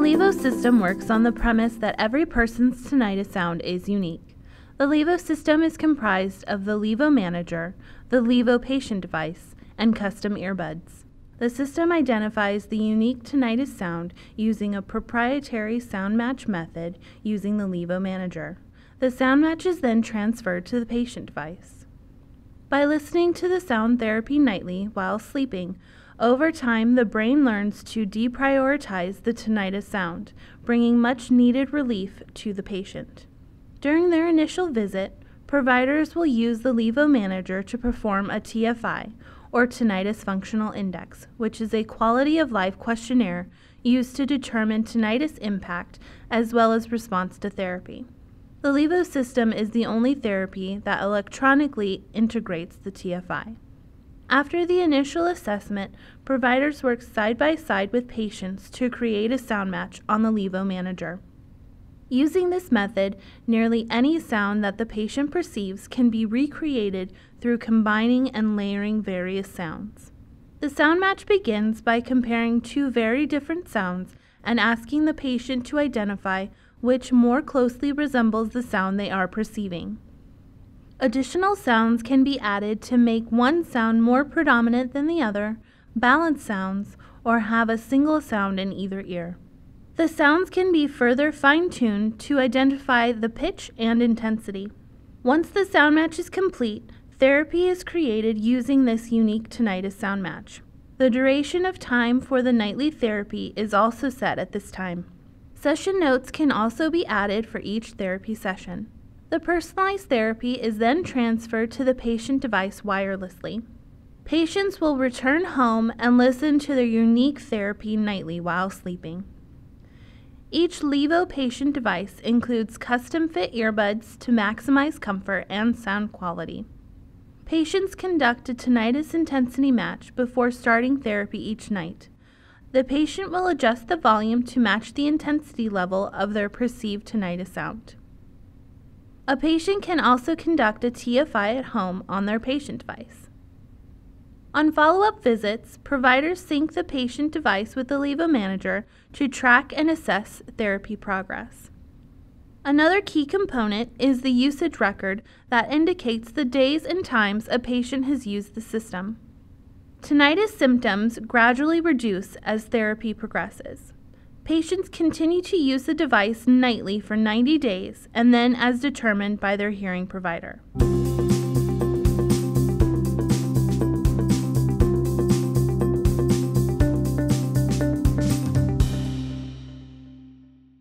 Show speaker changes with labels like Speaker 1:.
Speaker 1: Levo system works on the premise that every person's tinnitus sound is unique. The Levo system is comprised of the Levo Manager, the Levo patient device, and custom earbuds. The system identifies the unique tinnitus sound using a proprietary sound match method using the Levo Manager. The sound match is then transferred to the patient device. By listening to the sound therapy nightly while sleeping, over time the brain learns to deprioritize the tinnitus sound, bringing much needed relief to the patient. During their initial visit, providers will use the Levo Manager to perform a TFI, or Tinnitus Functional Index, which is a quality of life questionnaire used to determine tinnitus impact as well as response to therapy. The Levo system is the only therapy that electronically integrates the TFI. After the initial assessment, providers work side by side with patients to create a sound match on the Levo Manager. Using this method, nearly any sound that the patient perceives can be recreated through combining and layering various sounds. The sound match begins by comparing two very different sounds and asking the patient to identify which more closely resembles the sound they are perceiving. Additional sounds can be added to make one sound more predominant than the other, balance sounds, or have a single sound in either ear. The sounds can be further fine-tuned to identify the pitch and intensity. Once the sound match is complete, therapy is created using this unique tinnitus sound match. The duration of time for the nightly therapy is also set at this time. Session notes can also be added for each therapy session. The personalized therapy is then transferred to the patient device wirelessly. Patients will return home and listen to their unique therapy nightly while sleeping. Each Levo patient device includes custom-fit earbuds to maximize comfort and sound quality. Patients conduct a tinnitus intensity match before starting therapy each night. The patient will adjust the volume to match the intensity level of their perceived tinnitus sound. A patient can also conduct a TFI at home on their patient device. On follow-up visits, providers sync the patient device with the Levo Manager to track and assess therapy progress. Another key component is the usage record that indicates the days and times a patient has used the system. Tinnitus symptoms gradually reduce as therapy progresses. Patients continue to use the device nightly for 90 days and then as determined by their hearing provider.